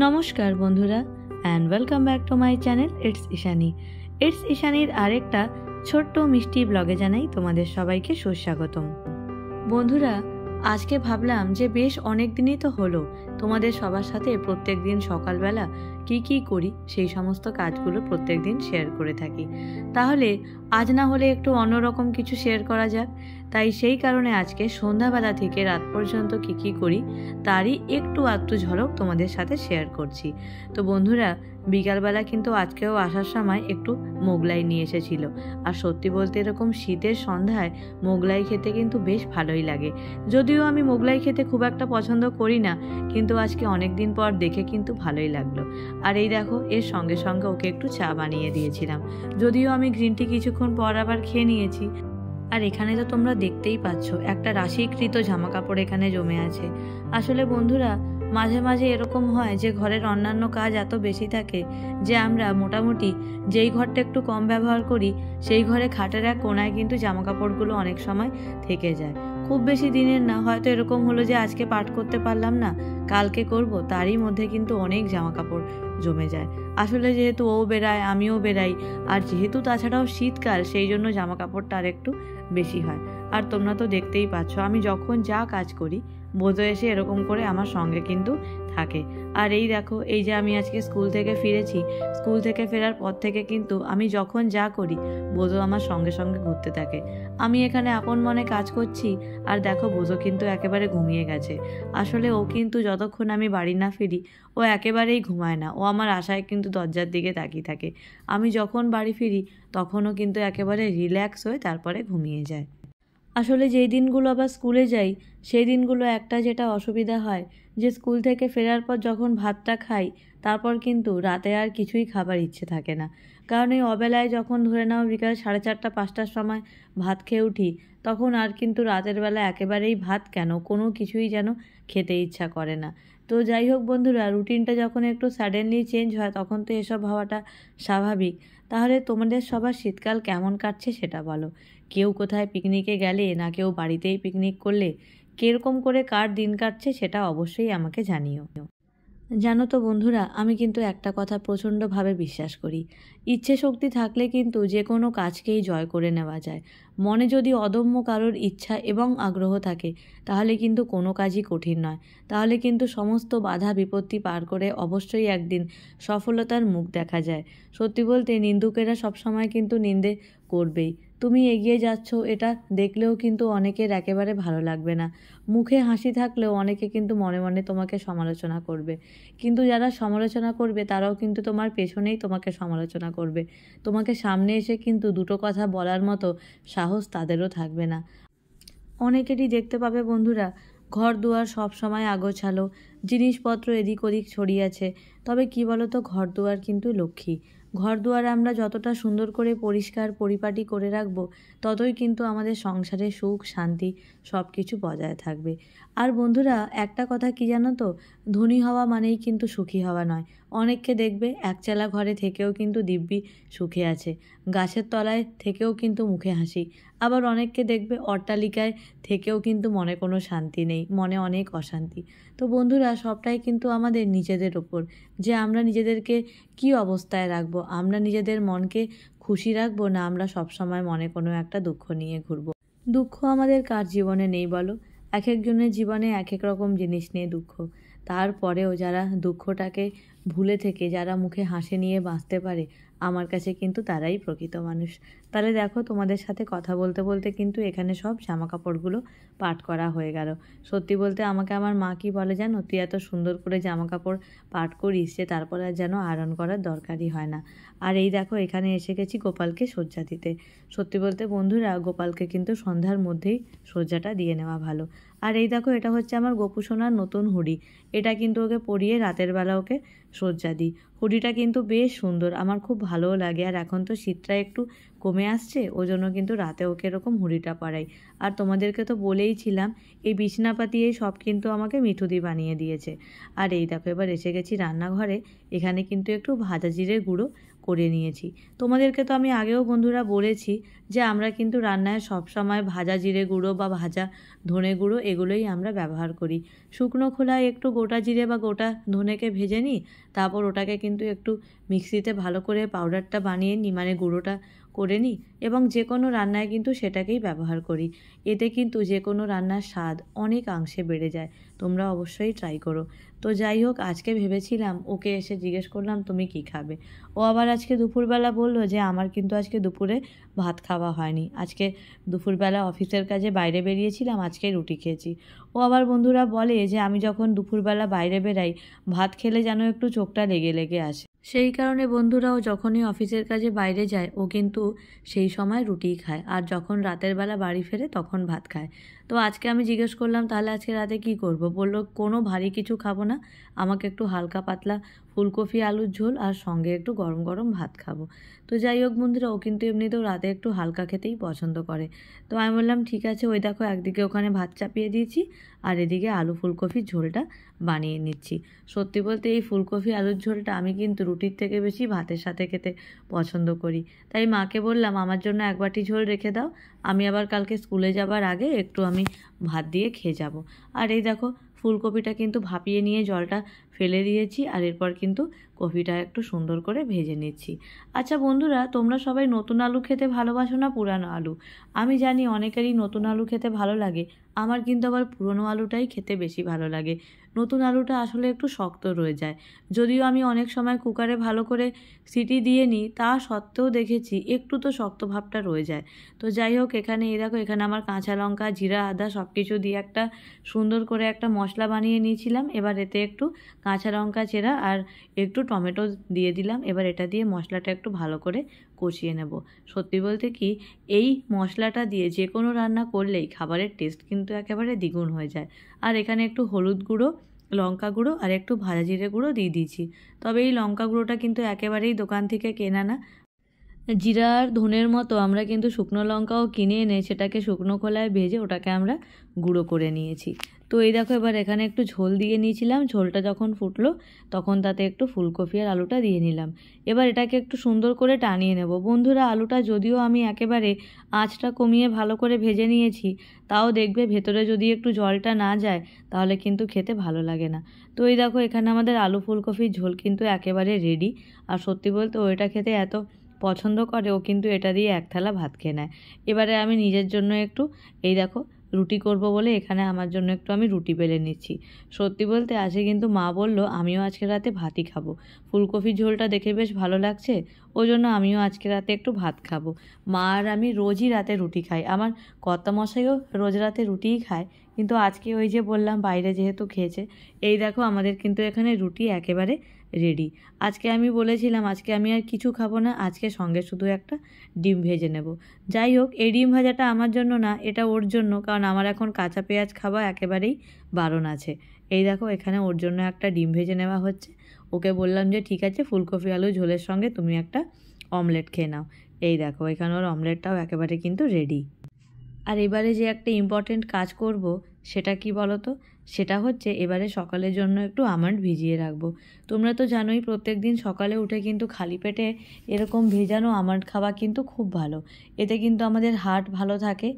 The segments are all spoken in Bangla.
নমস্কার বন্ধুরা and welcome back to my channel it's ইশানির আরেকটা ছোট্ট মিষ্টি ব্লগে জানাই তোমাদের সবাইকে সুস্বাগতম। বন্ধুরা, আজকে ভাবলাম যে বেশ অনেক দিনই তো হলো তোমাদের সবার সাথে প্রত্যেক দিন সকালবেলা কি করি সেই সমস্ত কাজগুলো প্রত্যেক দিন শেয়ার করে থাকি, তাহলে আজ না হলে একটু অন্যরকম কিছু শেয়ার করা যাক। তাই সেই কারণে আজকে সন্ধ্যাবেলা থেকে রাত পর্যন্ত কি করি তারই একটু আধটু ঝলক তোমাদের সাথে শেয়ার করছি। তো বন্ধুরা, বিকালবেলা কিন্তু আজকেও আসার সময় একটু মোগলাই নিয়ে এসেছিল, আর সত্যি বলতে এরকম শীতের সন্ধ্যায় মোগলাই খেতে কিন্তু বেশ ভালোই লাগে। যদিও আমি মোগলাই খেতে খুব একটা পছন্দ করি না, কিন্তু আজকে অনেক দিন পর দেখে কিন্তু ভালোই লাগলো। আর এই দেখো, এর সঙ্গে সঙ্গে ওকে একটু চা বানিয়ে দিয়েছিলাম, যদিও আমি গ্রিন টি কিছুক্ষণ পর আবার খেয়ে নিয়েছি। আর এখানে তো তোমরা দেখতেই পাচ্ছ একটা রাশিকৃত জামা কাপড় এখানে জমে আছে। আসলে বন্ধুরা, মাঝে মাঝে এরকম হয় যে ঘরের অন্যান্য কাজ এত বেশি থাকে যে আমরা মোটামুটি যেই ঘরটা একটু কম ব্যবহার করি সেই ঘরে খাটের এক কোনায় কিন্তু জামা কাপড়গুলো অনেক সময় থেকে যায়। খুব বেশি দিনের না, হয়তো এরকম হলো যে আজকে পাঠ করতে পারলাম না, কালকে করব, তারই মধ্যে কিন্তু অনেক জামা কাপড় জমে যায়। আসলে যেহেতু ও বেরায়, আমিও বেরাই, আর যেহেতু তাছাড়াও শীতকাল, সেই জন্য জামা কাপড়টা আর একটু বেশি হয়। আর তোমরা তো দেখতেই পাচ্ছ আমি যখন যা কাজ করি বোধ এসে এরকম করে আমার সঙ্গে কিন্তু থাকে। আর এই দেখো, এই যে আমি আজকে স্কুল থেকে ফিরেছি, স্কুল থেকে ফেরার পর থেকে কিন্তু আমি যখন যা করি বোধো আমার সঙ্গে সঙ্গে ঘুরতে থাকে। আমি এখানে আপন মনে কাজ করছি, আর দেখো বোধো কিন্তু একেবারে ঘুমিয়ে গেছে। আসলে ও কিন্তু যতক্ষণ আমি বাড়ি না ফিরি ও একেবারেই ঘুমায় না, ও আমার আশায় কিন্তু দরজার দিকে তাকিয়ে থাকে। আমি যখন বাড়ি ফিরি তখনও কিন্তু একেবারে রিল্যাক্স হয়ে তারপরে ঘুমিয়ে যায়। আসলে যেই দিনগুলো আবার স্কুলে যাই সেই দিনগুলো একটা যেটা অসুবিধা হয় যে স্কুল থেকে ফেরার পর যখন ভাতটা খাই তারপর কিন্তু রাতে আর কিছুই খাবার ইচ্ছে থাকে না। কারণ এই অবেলায় যখন ধরে নাও বিকাল 4:30-5টার সময় ভাত খেয়ে উঠি, তখন আর কিন্তু রাতের বেলা একেবারেই ভাত কেন কোনো কিছুই যেন খেতে ইচ্ছা করে না। তো যাই হোক বন্ধুরা, রুটিনটা যখন একটু সাডেনলি চেঞ্জ হয় তখন তো এসব হওয়াটা স্বাভাবিক। তাহলে তোমাদের সবার শীতকাল কেমন কাটছে সেটা বলো। কেউ কোথায় পিকনিকে গেলে না কেউ বাড়িতেই পিকনিক করলে, কীরকম করে কার দিন কাটছে সেটা অবশ্যই আমাকে জানিও। জানো তো বন্ধুরা, আমি কিন্তু একটা কথা প্রচণ্ডভাবে বিশ্বাস করি, ইচ্ছে শক্তি থাকলে কিন্তু যে কোনো কাজকেই জয় করে নেওয়া যায়। মনে যদি অদম্য কারোর ইচ্ছা এবং আগ্রহ থাকে তাহলে কিন্তু কোনো কাজই কঠিন নয়। তাহলে কিন্তু সমস্ত বাধা বিপত্তি পার করে অবশ্যই একদিন সফলতার মুখ দেখা যায়। সত্যি বলতে নিন্দুকেরা সবসময় কিন্তু নিন্দে করবেই। তুমি এগিয়ে যাচ্ছ এটা দেখলেও কিন্তু অনেকের একেবারে ভালো লাগবে না। মুখে হাসি থাকলেও অনেকে কিন্তু মনে মনে তোমাকে সমালোচনা করবে। কিন্তু যারা সমালোচনা করবে তারাও কিন্তু তোমার পেছনেই তোমাকে সমালোচনা করবে। তোমাকে সামনে এসে কিন্তু দুটো কথা বলার মতো সাহস তাদেরও থাকবে না। অনেকেরই দেখতে পাবে বন্ধুরা, ঘর দুয়ার সবসময় আগোছালো, জিনিসপত্র এদিক ওদিক ছড়িয়ে আছে। তবে কি বলো তো, ঘর দুয়ার কিন্তু লক্ষ্মী। ঘর দুয়ার আমরা যতটা সুন্দর করে পরিষ্কার পরিপাটি করে রাখবো ততই কিন্তু আমাদের সংসারে সুখ শান্তি সব কিছু বজায় থাকবে। আর বন্ধুরা, একটা কথা কি জানো তো, ধনী হওয়া মানেই কিন্তু সুখী হওয়া নয়। অনেককে দেখবে একচালা ঘরে থেকেও কিন্তু দিব্যি সুখে আছে, গাছের তলায় থেকেও কিন্তু মুখে হাসি। আবার অনেককে দেখবে অট্টালিকায় থেকেও কিন্তু মনে কোনো শান্তি নেই, মনে অনেক অশান্তি। তো বন্ধুরা, সবটাই কিন্তু আমাদের নিজেদের ওপর, যে আমরা নিজেদেরকে কি অবস্থায় রাখবো। আমরা নিজেদের মনকে খুশি রাখবো, না আমরা সবসময় মনে কোনো একটা দুঃখ নিয়ে ঘুরবো। দুঃখ আমাদের কার জীবনে নেই বলো? এক একজনের জীবনে এক এক রকম জিনিস নিয়ে দুঃখ। তারপরেও যারা দুঃখটাকে ভুলে থেকে যারা মুখে হাসি নিয়ে বাঁচতে পারে, আমার কাছে কিন্তু তারাই প্রকৃত মানুষ। তাহলে দেখো, তোমাদের সাথে কথা বলতে বলতে কিন্তু এখানে সব জামা কাপড়গুলো পাট করা হয়ে গেল। সত্যি বলতে আমাকে আমার মা কি বলে জানো, তুই এত সুন্দর করে জামা কাপড় পাট করিস যে তারপরে আর যেন আয়রন করার দরকারই হয় না। আর এই দেখো, এখানে এসে গেছি গোপালকে সজ্জা দিতে। সত্যি বলতে বন্ধুরা, গোপালকে কিন্তু সন্ধ্যার মধ্যেই সজ্জাটা দিয়ে নেওয়া ভালো। আর এই দেখো, এটা হচ্ছে আমার গোপু সোনার নতুন হুডি। এটা কিন্তু ওকে পরিয়ে রাতের বেলা ওকে সজ্জা দিই। হুডিটা কিন্তু বেশ সুন্দর, আমার খুব ভালোও লাগে। আর এখন তো শীতটা একটু কমে আসছে, ওই জন্য কিন্তু রাতে ওকে এরকম হুড়িটা পাড়াই। আর তোমাদেরকে তো বলেইছিলাম এই বিছনাপাতি এই সব কিন্তু আমাকে মিঠুদি বানিয়ে দিয়েছে। আর এই দেখো এবার এসে গেছি রান্নাঘরে। এখানে কিন্তু একটু ভাজা জিরে গুঁড়ো করে নিয়েছি। তোমাদেরকে তো আমি আগেও বন্ধুরা বলেছি যে আমরা কিন্তু রান্নায় সবসময় ভাজা জিরে গুঁড়ো বা ভাজা ধনে গুঁড়ো এগুলোই আমরা ব্যবহার করি। শুকনো খোলায় একটু গোটা জিরে বা গোটা ধনেকে ভেজে নিই, তারপর ওটাকে কিন্তু একটু মিক্সিতে ভালো করে পাউডারটা বানিয়ে নিই, মানে গুঁড়োটা করে নিই, এবং যে কোনো রান্নায় কিন্তু সেটাকেই ব্যবহার করি। এতে কিন্তু যে কোনো রান্নার স্বাদ অনেকাংশে বেড়ে যায়। তোমরা অবশ্যই ট্রাই করো। তো যাই হোক, আজকে ভেবেছিলাম ওকে এসে জিজ্ঞেস করলাম তুমি কি খাবে। ও আবার আজকে দুপুরবেলা বলল যে আমার কিন্তু আজকে দুপুরে ভাত খাওয়া হয়নি, আজকে দুপুরবেলা অফিসের কাজে বাইরে বেরিয়েছিলাম, আজকে রুটি খেয়েছি। ও আবার বন্ধুরা বলে যে আমি যখন দুপুরবেলা বাইরে বেরাই ভাত খেলে যেন একটু চোখটা লেগে লেগে আসে। সেই কারণে বন্ধুরাও যখনই অফিসের কাজে বাইরে যায় ও কিন্তু সেই সময় রুটিই খায়, আর যখন রাতের বেলা বাড়ি ফেরে তখন ভাত খায়। তো আজকে আমি জিজ্ঞেস করলাম তাহলে আজকে রাতে কি করব। বলল কোনো ভারী কিছু খাবো না, আমাকে একটু হালকা পাতলা ফুলকপি আলুর ঝোল আর সঙ্গে একটু গরম গরম ভাত খাবো। তো যাই হোক বন্ধুরা, ও কিন্তু এমনিতেও রাতে একটু হালকা খেতেই পছন্দ করে। তো আমি বললাম ঠিক আছে, ওই দেখো একদিকে ওখানে ভাত চাপিয়ে দিয়েছি আর এদিকে আলু ফুলকপির ঝোলটা বানিয়ে নিচ্ছি। সত্যি বলতে এই ফুলকপি আলুর ঝোলটা আমি কিন্তু রুটির থেকে বেশি ভাতের সাথে খেতে পছন্দ করি। তাই মাকে বললাম আমার জন্য এক বাটি ঝোল রেখে দাও, আমি আবার কালকে স্কুলে যাবার আগে একটু আমি ভাত দিয়ে খেয়ে যাব। আর এই দেখো ফুলকপিটা কিন্তু ভাপিয়ে নিয়ে জলটা ফেলে দিয়েছি, আর এরপর কিন্তু কপিটা একটু সুন্দর করে ভেজে নিচ্ছি। আচ্ছা বন্ধুরা, তোমরা সবাই নতুন আলু খেতে ভালোবাসো না পুরানো আলু? আমি জানি অনেকেরই নতুন আলু খেতে ভালো লাগে, আমার কিন্তু আবার পুরনো আলুটাই খেতে বেশি ভালো লাগে। নতুন আলুটা আসলে একটু শক্ত রয়ে যায়। যদিও আমি অনেক সময় কুকারে ভালো করে সিটি দিয়ে নিই, তা সত্ত্বেও দেখেছি একটু তো শক্ত ভাবটা রয়ে যায়। তো যাই হোক, এখানে এই দেখো এখানে আমার কাঁচা লঙ্কা জিরা আদা সব কিছু দিয়ে একটা সুন্দর করে একটা মশলা বানিয়ে নিয়েছিলাম। এবার এতে একটু কাঁচা লঙ্কা চেরা আর একটু টমেটো দিয়ে দিলাম। এবার এটা দিয়ে মশলাটা একটু ভালো করে কষিয়ে নেব। সত্যি বলতে কি, এই মশলাটা দিয়ে যে কোনো রান্না করলেই খাবারের টেস্ট কিন্তু একেবারে দ্বিগুণ হয়ে যায়। আর এখানে একটু হলুদ গুঁড়ো, লঙ্কা গুঁড়ো আর একটু ভাজা জিরে গুঁড়ো দিয়ে দিয়েছি। তবে এই লঙ্কা গুঁড়োটা কিন্তু একেবারেই দোকান থেকে কেনা না। জিরা আর ধনের মতো আমরা কিন্তু শুকনো লঙ্কাও কিনে এনে সেটাকে শুকনো খোলায় ভেজে ওটাকে আমরা গুঁড়ো করে নিয়েছি। তো এই দেখো এবার এখানে একটু ঝোল দিয়ে নিয়েছিলাম, ঝোলটা যখন ফুটলো তখন তাতে একটু ফুলকপি আর আলুটা দিয়ে নিলাম। এবার এটাকে একটু সুন্দর করে টানিয়ে নেব। বন্ধুরা, আলুটা যদিও আমি একেবারে আঁচটা কমিয়ে ভালো করে ভেজে নিয়েছি, তাও দেখবে ভেতরে যদি একটু জলটা না যায় তাহলে কিন্তু খেতে ভালো লাগে না। তো এই দেখো এখানে আমাদের আলু ফুলকপির ঝোল কিন্তু একেবারে রেডি। আর সত্যি বলতে ও এটা খেতে এত পছন্দ করে, ও কিন্তু এটা দিয়ে এক থালা ভাত খেয়ে নেয়। এবারে আমি নিজের জন্য একটু এই দেখো রুটি করব বলে এখানে আমার জন্য একটু আমি রুটি বেলে নিচ্ছি। সত্যি বলতে আজকে কিন্তু মা বলল আমিও আজকে রাতে ভাতই খাবো, ফুলকপির ঝোলটা দেখে বেশ ভালো লাগছে, ওই জন্য আমিও আজকে রাতে একটু ভাত খাবো। মা আর আমি রোজই রাতে রুটি খাই, আমার কর্তামশাইও রোজ রাতে রুটিই খায়, কিন্তু আজকে ওই যে বললাম বাইরে যেহেতু খেয়েছে। এই দেখো আমাদের কিন্তু এখানে রুটি একেবারে রেডি। আজকে আমি বলেছিলাম আজকে আমি আর কিছু খাবো না, আজকে সঙ্গে শুধু একটা ডিম ভেজে নেব। যাই হোক, এই ডিম ভাজাটা আমার জন্য না, এটা ওর জন্য, কারণ আমার এখন কাঁচা পেঁয়াজ খাওয়া একেবারেই বারণ আছে। এই দেখো এখানে ওর জন্য একটা ডিম ভেজে নেওয়া হচ্ছে। ওকে বললাম যে ঠিক আছে ফুলকপি আলু ঝোলের সঙ্গে তুমি একটা অমলেট খেয়ে নাও। এই দেখো এখানে ওর অমলেটটাও একেবারে কিন্তু রেডি। আর এবারে যে একটা ইম্পর্টেন্ট কাজ করব সেটা কি বলো তো, সেটা হচ্ছে এবারে সকালের জন্য একটু আমন্ড ভিজিয়ে রাখবো। তোমরা তো জানোই প্রত্যেক দিন সকালে উঠে কিন্তু খালি পেটে এরকম ভেজানো আমন্ড খাওয়া কিন্তু খুব ভালো। এতে কিন্তু আমাদের হার্ট ভালো থাকে,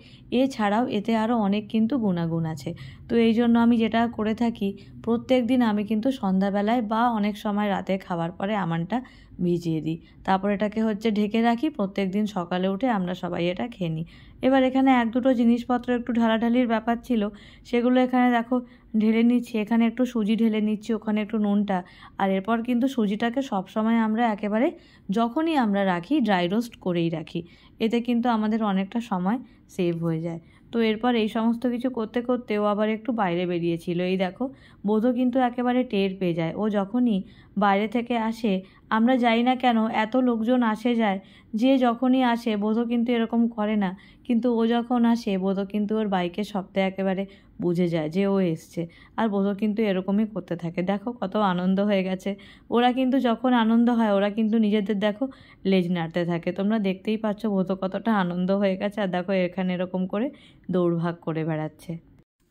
এছাড়াও এতে আরও অনেক কিন্তু গুণাগুণ আছে। তো এই জন্য আমি যেটা করে থাকি, প্রত্যেক দিন আমি কিন্তু সন্ধ্যাবেলায় বা অনেক সময় রাতে খাওয়ার পরে আমন্ডটা ভিজিয়ে দিই, তারপর এটাকে হচ্ছে ঢেকে রাখি। প্রত্যেক দিন সকালে উঠে আমরা সবাই এটা খেয়ে নিই। এবার এখানে এক দুটো জিনিসপত্র একটু ঢালাঢালির ব্যাপার ছিল, সেগুলো এখানে দেখো ঢেলে নিচ্ছি। এখানে একটু সুজি ঢেলে নিচ্ছি, ওখানে একটু নুনটা। আর এরপর কিন্তু সুজিটাকে সবসময় আমরা একেবারে যখনই আমরা রাখি ড্রাই রোস্ট করেই রাখি, এতে কিন্তু আমাদের অনেকটা সময় সেভ হয়ে যায়। তো এরপর এই সমস্ত কিছু করতে করতে ও আবার একটু বাইরে বেরিয়েছিল। এই দেখো বোধও কিন্তু একেবারে টের পেয়ে যায়, ও যখনই বাইরে থেকে আসে, আমরা যাই না কেন এত লোকজন আসে যায়, যে যখনই আসে বোধও কিন্তু এরকম করে না, কিন্তু ও যখন আসে বোধও কিন্তু ওর বাইকের শব্দে একেবারে বুঝে যায় যে ও এসছে, আর বোধও কিন্তু এরকমই করতে থাকে। দেখো কত আনন্দ হয়ে গেছে। ওরা কিন্তু যখন আনন্দ হয় ওরা কিন্তু নিজেদের দেখো লেজ নাড়তে থাকে, তোমরা দেখতেই পাচ্ছ বোধও কতটা আনন্দ হয়ে গেছে। আর দেখো এখানে এরকম করে দৌড়ভাগ করে বেড়াচ্ছে।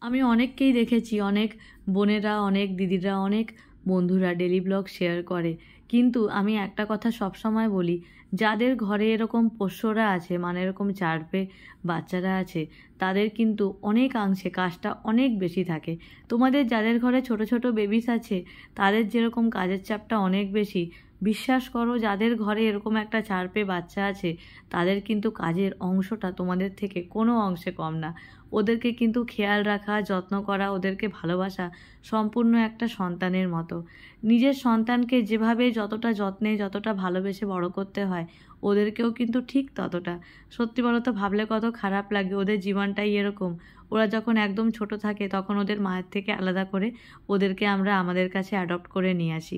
আমি অনেককেই দেখেছি, অনেক বোনেরা, অনেক দিদিরা, অনেক বন্ধুরা ডেলি ব্লগ শেয়ার করে, কিন্তু আমি একটা কথা সবসময় বলি, যাদের ঘরে এরকম পোষ্যরা আছে, মানে এরকম চারপে বাচ্চারা আছে, তাদের কিন্তু অনেকাংশে কাজটা অনেক বেশি থাকে। তোমাদের যাদের ঘরে ছোট ছোট বেবিস আছে তাদের যেরকম কাজের চাপটা অনেক বেশি, বিশ্বাস করো যাদের ঘরে এরকম একটা চারপে বাচ্চা আছে তাদের কিন্তু কাজের অংশটা তোমাদের থেকে কোনো অংশে কম না। ওদেরকে কিন্তু খেয়াল রাখা, যত্ন করা, ওদেরকে ভালোবাসা সম্পূর্ণ একটা সন্তানের মতো। নিজের সন্তানকে যেভাবে যতটা যত্নে, যতটা ভালোবেসে বড় করতে হয়, ওদেরকেও কিন্তু ঠিক ততটা। সত্যি বলো তো, ভাবলে কত খারাপ লাগে, ওদের জীবনটাই এরকম। ওরা যখন একদম ছোট থাকে তখন ওদের মায়ের থেকে আলাদা করে ওদেরকে আমরা আমাদের কাছে অ্যাডপ্ট করে নিয়ে আসি।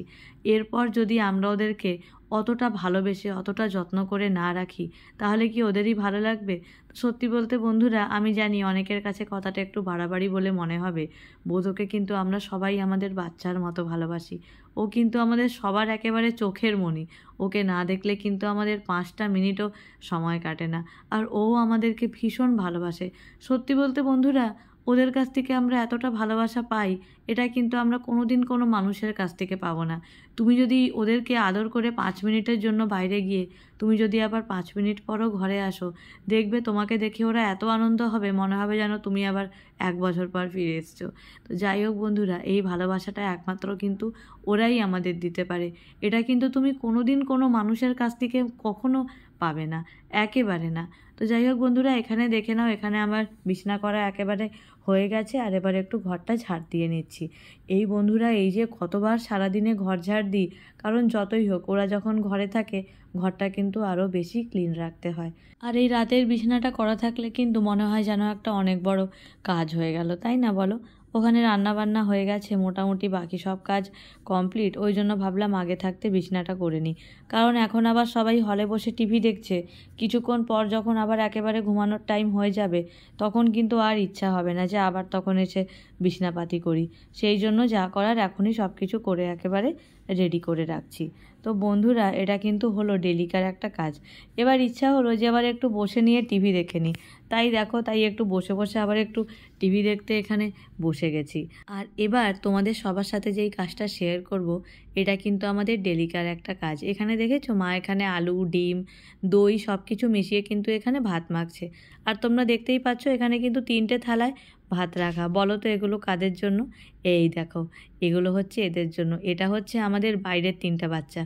এরপর যদি আমরা ওদেরকে অতটা ভালোবেসে, অতটা যত্ন করে না রাখি, তাহলে কি ওদেরই ভালো লাগবে? সত্যি বলতে বন্ধুরা, আমি জানি অনেকের কাছে কথাটা একটু বাড়াবাড়ি বলে মনে হবে, বোধকে কিন্তু আমরা সবাই আমাদের বাচ্চার মতো ভালোবাসি। ও কিন্তু আমাদের সবার একেবারে চোখের মণি। ওকে না দেখলে কিন্তু আমাদের 5টা মিনিটও সময় কাটে না। আর ও আমাদেরকে ভীষণ ভালোবাসে। সত্যি বলতে বন্ধুরা, ওদের কাছ থেকে আমরা এতটা ভালোবাসা পাই, এটা কিন্তু আমরা কোনোদিন কোনো মানুষের কাছ থেকে পাবো না। তুমি যদি ওদেরকে আদর করে 5 মিনিটের জন্য বাইরে গিয়ে তুমি যদি আবার 5 মিনিট পরও ঘরে আসো, দেখবে তোমাকে দেখে ওরা এত আনন্দ হবে, মনে হবে যেন তুমি আবার 1 বছর পর ফিরে এসছো। তো যাই হোক বন্ধুরা, এই ভালোবাসাটা একমাত্র কিন্তু ওরাই আমাদের দিতে পারে। এটা কিন্তু তুমি কোনোদিন কোনো মানুষের কাছ থেকে কখনো পাবে না, একেবারে না। তো যাই হোক বন্ধুরা, এখানে দেখে নাও, এখানে আমার বিছানা করা একেবারে হয়ে গেছে, আর এবার একটু ঘরটা ঝাড় দিয়ে নিচ্ছি। এই বন্ধুরা, এই যে কতবার সারাদিনে ঘর ঝাড় দিই, কারণ যতই হোক ওরা যখন ঘরে থাকে ঘরটা কিন্তু আরও বেশি ক্লিন রাখতে হয়। আর এই রাতের বিছানাটা করা থাকলে কিন্তু মনে হয় যেন একটা অনেক বড় কাজ হয়ে গেল, তাই না বলো? ওখানে রান্না বান্না হয়ে গেছে, মোটামুটি বাকি সব কাজ কমপ্লিট। ওই জন্য ভাবলাম আগে থাকতে বিছানাটা করে নিই, কারণ এখন আবার সবাই হলে বসে টিভি দেখছে। কিছুক্ষণ পর যখন আবার একেবারে ঘুমানোর টাইম হয়ে যাবে, তখন কিন্তু আর ইচ্ছা হবে না যে আবার তখন এসে বিছানাপাতি করি। সেই জন্য যা করার এখনই সব কিছু করে একেবারে রেডি করে রাখছি। তো বন্ধুরা, এটা কিন্তু হলো ডেলিকার একটা কাজ। এবার ইচ্ছা হলো যে আবার একটু বসে নিয়ে টিভি দেখে নিই, তাই দেখো, তাই একটু বসে বসে আবার একটু টিভি দেখতে এখানে বসে গেছি। আর এবার তোমাদের সবার সাথে যেই কাজটা শেয়ার করব, এটা কিন্তু আমাদের ডেলিকার একটা কাজ। এখানে দেখেছো মা এখানে আলু, ডিম, দই সব কিছু মিশিয়ে কিন্তু এখানে ভাত মাখছে। আর তোমরা দেখতেই পাচ্ছ এখানে কিন্তু 3টে থালায় ভাত রাখা। বলো তো এগুলো কাদের জন্য? এই দেখো, এগুলো হচ্ছে এদের জন্য। এটা হচ্ছে আমাদের বাইরের 3টা বাচ্চা।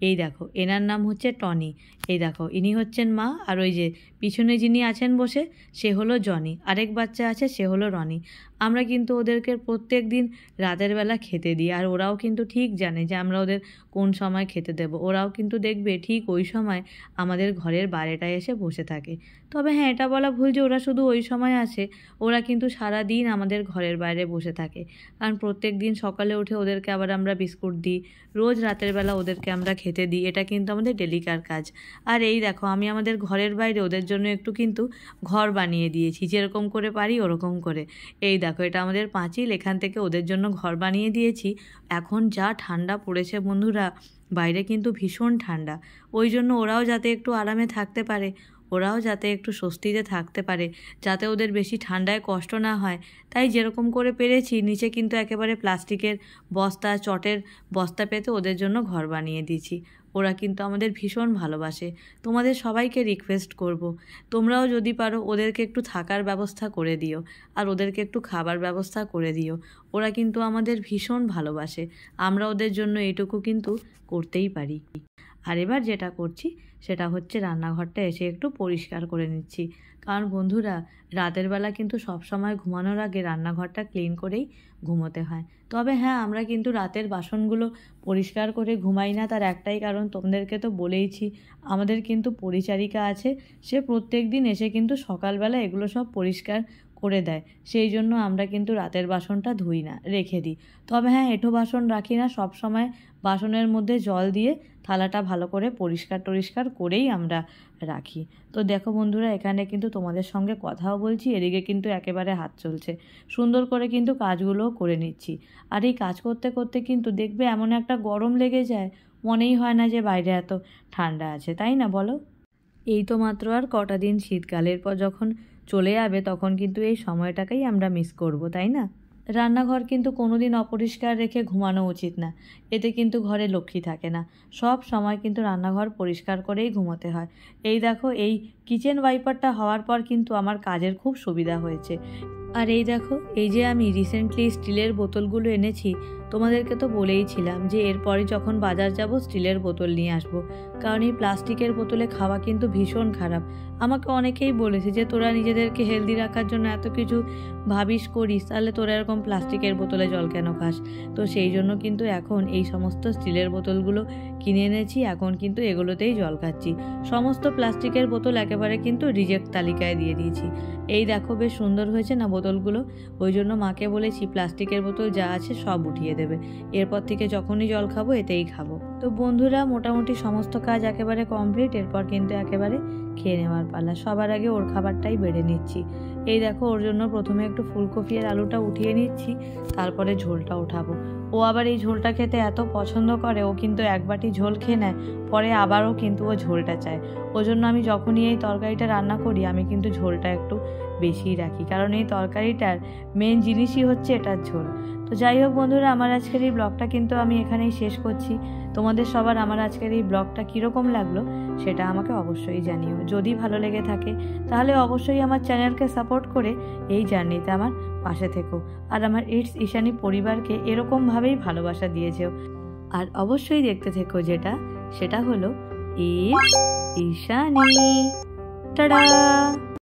এই দেখো, এনার নাম হচ্ছে টনি। এই দেখো, ইনি হচ্ছেন মা। আর ওই যে পিছনে যিনি আছেন বসে, সে হলো জনি। আরেক বাচ্চা আছে, সে হলো রনি। আমরা কিন্তু ওদেরকে প্রত্যেক দিন রাতের বেলা খেতে দিই, আর ওরাও কিন্তু ঠিক জানে যে আমরা ওদের কোন সময় খেতে দেব। ওরাও কিন্তু দেখবে ঠিক ওই সময় আমাদের ঘরের বাইরেটায় এসে বসে থাকে। তবে হ্যাঁ, এটা বলা ভুল যে ওরা শুধু ওই সময় আসে, ওরা কিন্তু সারা দিন আমাদের ঘরের বাইরে বসে থাকে। কারণ প্রত্যেক দিন সকালে উঠে ওদেরকে আবার আমরা বিস্কুট দিই, রোজ রাতের বেলা ওদেরকে আমরা খেতে দিই। এটা কিন্তু আমাদের ডেলিকার কাজ। আর এই দেখো, আমি আমাদের ঘরের বাইরে ওদের জন্য একটু কিন্তু ঘর বানিয়ে দিয়েছি, যেরকম করে পারি ওরকম করে। এই দেখো, এটা আমাদের পাঁচিল, এখান থেকে ওদের জন্য ঘর বানিয়ে দিয়েছি। এখন যা ঠান্ডা পড়েছে বন্ধুরা, বাইরে কিন্তু ভীষণ ঠান্ডা। ওই জন্য ওরাও যাতে একটু আরামে থাকতে পারে, ওরাও যাতে একটু স্বস্তিতে থাকতে পারে, যাতে ওদের বেশি ঠান্ডায় কষ্ট না হয়, তাই যেরকম করে পেরেছি নিচে কিন্তু একেবারে প্লাস্টিকের বস্তা, চটের বস্তা পেতে ওদের জন্য ঘর বানিয়ে দিয়েছি। ওরা কিন্তু আমাদের ভীষণ ভালোবাসে। তোমাদের সবাইকে রিকোয়েস্ট করব, তোমরাও যদি পারো ওদেরকে একটু থাকার ব্যবস্থা করে দিও, আর ওদেরকে একটু খাবার ব্যবস্থা করে দিও। ওরা কিন্তু আমাদের ভীষণ ভালোবাসে। আমরা ওদের জন্য এইটুকু কিন্তু করতেই পারি। আর এবার যেটা করছি সেটা হচ্ছে রান্নাঘরটা এসে একটু পরিষ্কার করে নিচ্ছি। কারণ বন্ধুরা, রাতের বেলা কিন্তু সবসময় ঘুমানোর আগে রান্নাঘরটা ক্লিন করেই ঘুমোতে হয়। তবে হ্যাঁ, আমরা কিন্তু রাতের বাসনগুলো পরিষ্কার করে ঘুমাই না, তার একটাই কারণ তোমাদেরকে তো বলেইছি, আমাদের কিন্তু পরিচারিকা আছে, সে প্রত্যেক দিন এসে কিন্তু সকালবেলা এগুলো সব পরিষ্কার করে দেয়। সেই জন্য আমরা কিন্তু রাতের বাসনটা ধুই না, রেখে দিই। তবে হ্যাঁ, এঁঠো বাসন রাখি না, সব সময় বাসনের মধ্যে জল দিয়ে থালাটা ভালো করে পরিষ্কার করেই আমরা রাখি। তো দেখো বন্ধুরা, এখানে কিন্তু তোমাদের সঙ্গে কথাও বলছি, এদিকে কিন্তু একেবারে হাত চলছে, সুন্দর করে কিন্তু কাজগুলোও করে নিচ্ছি। আর এই কাজ করতে করতে কিন্তু দেখবে এমন একটা গরম লেগে যায়, মনেই হয় না যে বাইরে এত ঠান্ডা আছে, তাই না বলো? এই তো মাত্র আর কটা দিন শীতকালের পর যখন চলে যাবে তখন কিন্তু এই সময়টাকেই আমরা মিস করব, তাই না? রান্নাঘর কিন্তু কোনোদিন অপরিষ্কার রেখে ঘুমানো উচিত না, এতে কিন্তু ঘরে লক্ষ্মী থাকে না। সব সময় কিন্তু রান্নাঘর পরিষ্কার করেই ঘুমোতে হয়। এই দেখো, এই কিচেন ওয়াইপারটা হওয়ার পর কিন্তু আমার কাজের খুব সুবিধা হয়েছে। আর এই দেখো, এই যে আমি রিসেন্টলি স্টিলের বোতলগুলো এনেছি, তোমাদেরকে তো বলেইছিলাম যে এরপরে যখন বাজার যাব স্টিলের বোতল নিয়ে আসবো, কারণ এই প্লাস্টিকের বোতলে খাওয়া কিন্তু ভীষণ খারাপ। আমাকে অনেকেই বলেছে যে তোরা নিজেদেরকে হেলদি রাখার জন্য এত কিছু ভাবিস করিস, তাহলে তোরা এরকম প্লাস্টিকের বোতলে জল কেন খাস? তো সেই জন্য কিন্তু এখন এই সমস্ত স্টিলের বোতলগুলো কিনে এনেছি, এখন কিন্তু এগুলোতেই জল খাচ্ছি। সমস্ত প্লাস্টিকের বোতল একেবারে কিন্তু রিজেক্ট তালিকায় দিয়ে দিয়েছি। এই দেখো, বেশ সুন্দর হয়েছে না বোতলগুলো? ওই জন্য মাকে বলেছি প্লাস্টিকের বোতল যা আছে সব উঠিয়ে দেবে, এরপর থেকে যখনই জল খাবো এতেই খাবো। তো বন্ধুরা, মোটামুটি সমস্ত কাজ একেবারে কমপ্লিট, এরপর কিন্তু একেবারে খেয়ে নেওয়ার পালা। সবার আগে ওর খাবারটাই বেড়ে নিচ্ছি। এই দেখো, ওর জন্য প্রথমে একটু ফুলকপি আর আলুটা উঠিয়ে নিচ্ছি, তারপরে ঝোলটা উঠাবো। ও আবার এই ঝোলটা খেতে এত পছন্দ করে, ও কিন্তু এক বাটি ঝোল খেয়ে নেয়, পরে আবারও কিন্তু ও ঝোলটা চায়। ওই জন্য আমি যখনই এই তরকারিটা রান্না করি আমি কিন্তু ঝোলটা একটু বেশিই রাখি, কারণ এই তরকারিটার মেন জিনিসই হচ্ছে এটার ঝোল। তো যাই হোক বন্ধুরা, আমার আজকের এই ব্লগটা কিন্তু আমি এখানেই শেষ করছি। তোমাদের সবার আমার আজকের এই ব্লগটা কীরকম লাগলো সেটা আমাকে অবশ্যই জানিও। যদি ভালো লেগে থাকে তাহলে অবশ্যই আমার চ্যানেলকে সাপোর্ট করে এই জার্নিতে আমার পাশে থেকো, আর আমার ইটস ঈশানী পরিবারকে এরকমভাবেই ভালোবাসা দিয়েছেও। আর অবশ্যই দেখতে থেকো সেটা হলো ইটস ঈশানী। টাটা।